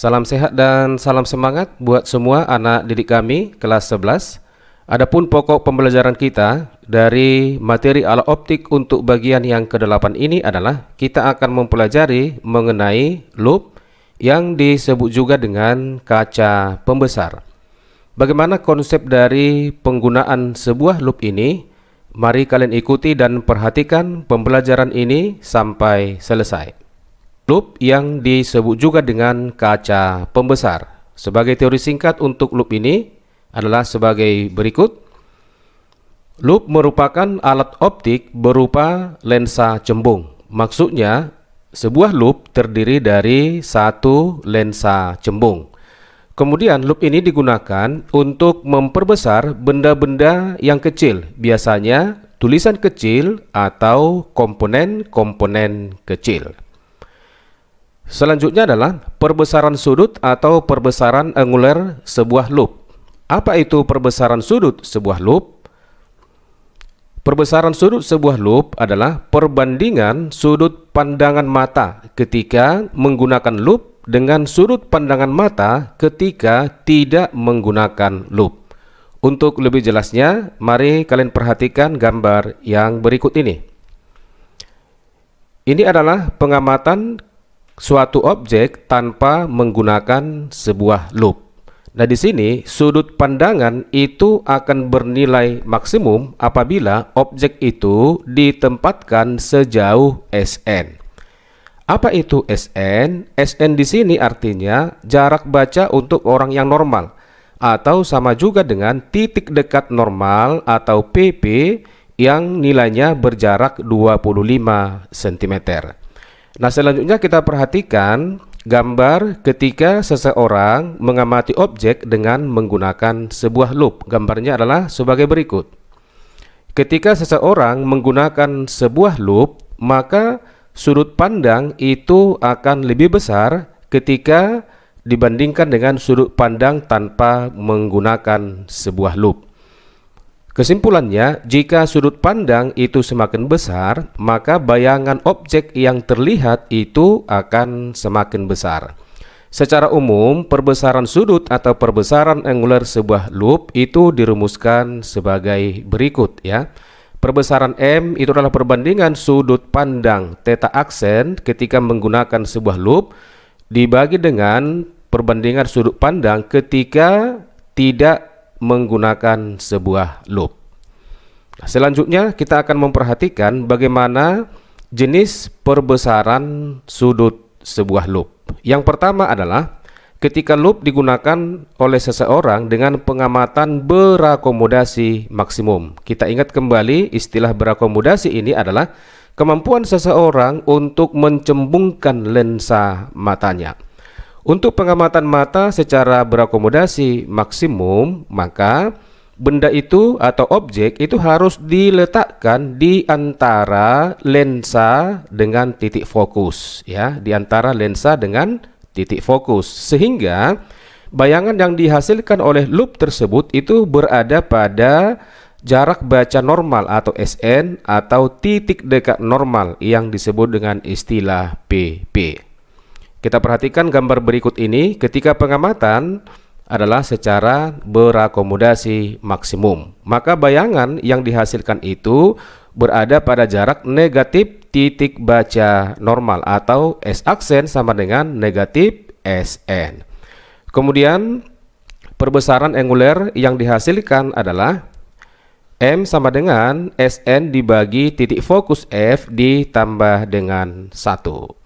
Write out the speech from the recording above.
Salam sehat dan salam semangat buat semua anak didik kami kelas 11. Adapun pokok pembelajaran kita dari materi alat optik untuk bagian yang ke-8 ini adalah kita akan mempelajari mengenai loop yang disebut juga dengan kaca pembesar. Bagaimana konsep dari penggunaan sebuah loop ini? Mari kalian ikuti dan perhatikan pembelajaran ini sampai selesai. Loop yang disebut juga dengan kaca pembesar. Sebagai teori singkat untuk loop ini adalah sebagai berikut. Loop merupakan alat optik berupa lensa cembung. Maksudnya, sebuah loop terdiri dari satu lensa cembung. Kemudian loop ini digunakan untuk memperbesar benda-benda yang kecil, biasanya tulisan kecil atau komponen-komponen kecil. Selanjutnya adalah perbesaran sudut atau perbesaran angular sebuah loop. Apa itu perbesaran sudut sebuah loop? Perbesaran sudut sebuah loop adalah perbandingan sudut pandangan mata ketika menggunakan loop dengan sudut pandangan mata ketika tidak menggunakan loop. Untuk lebih jelasnya, mari kalian perhatikan gambar yang berikut ini. Ini adalah pengamatan suatu objek tanpa menggunakan sebuah loop. Nah, di sini sudut pandangan itu akan bernilai maksimum apabila objek itu ditempatkan sejauh Sn. Apa itu Sn? Sn di sini artinya jarak baca untuk orang yang normal, atau sama juga dengan titik dekat normal atau PP yang nilainya berjarak 25 cm. Nah, selanjutnya kita perhatikan gambar ketika seseorang mengamati objek dengan menggunakan sebuah loop. Gambarnya adalah sebagai berikut. Ketika seseorang menggunakan sebuah loop, maka sudut pandang itu akan lebih besar ketika dibandingkan dengan sudut pandang tanpa menggunakan sebuah loop. Kesimpulannya, jika sudut pandang itu semakin besar, maka bayangan objek yang terlihat itu akan semakin besar. Secara umum, perbesaran sudut atau perbesaran angular sebuah loop itu dirumuskan sebagai berikut ya. Perbesaran M itu adalah perbandingan sudut pandang theta aksen ketika menggunakan sebuah loop dibagi dengan perbandingan sudut pandang ketika tidak menggunakan sebuah loop. Nah, selanjutnya kita akan memperhatikan bagaimana jenis perbesaran sudut sebuah loop. Yang pertama adalah ketika loop digunakan oleh seseorang dengan pengamatan berakomodasi maksimum. Kita ingat kembali istilah berakomodasi ini adalah kemampuan seseorang untuk mencembungkan lensa matanya. Untuk pengamatan mata secara berakomodasi maksimum, maka benda itu atau objek itu harus diletakkan di antara lensa dengan titik fokus ya, di antara lensa dengan titik fokus, sehingga bayangan yang dihasilkan oleh loop tersebut itu berada pada jarak baca normal atau Sn atau titik dekat normal yang disebut dengan istilah PP. Kita perhatikan gambar berikut ini ketika pengamatan adalah secara berakomodasi maksimum. Maka bayangan yang dihasilkan itu berada pada jarak negatif titik baca normal atau S aksen sama dengan negatif Sn. Kemudian perbesaran angular yang dihasilkan adalah M sama dengan Sn dibagi titik fokus F ditambah dengan 1.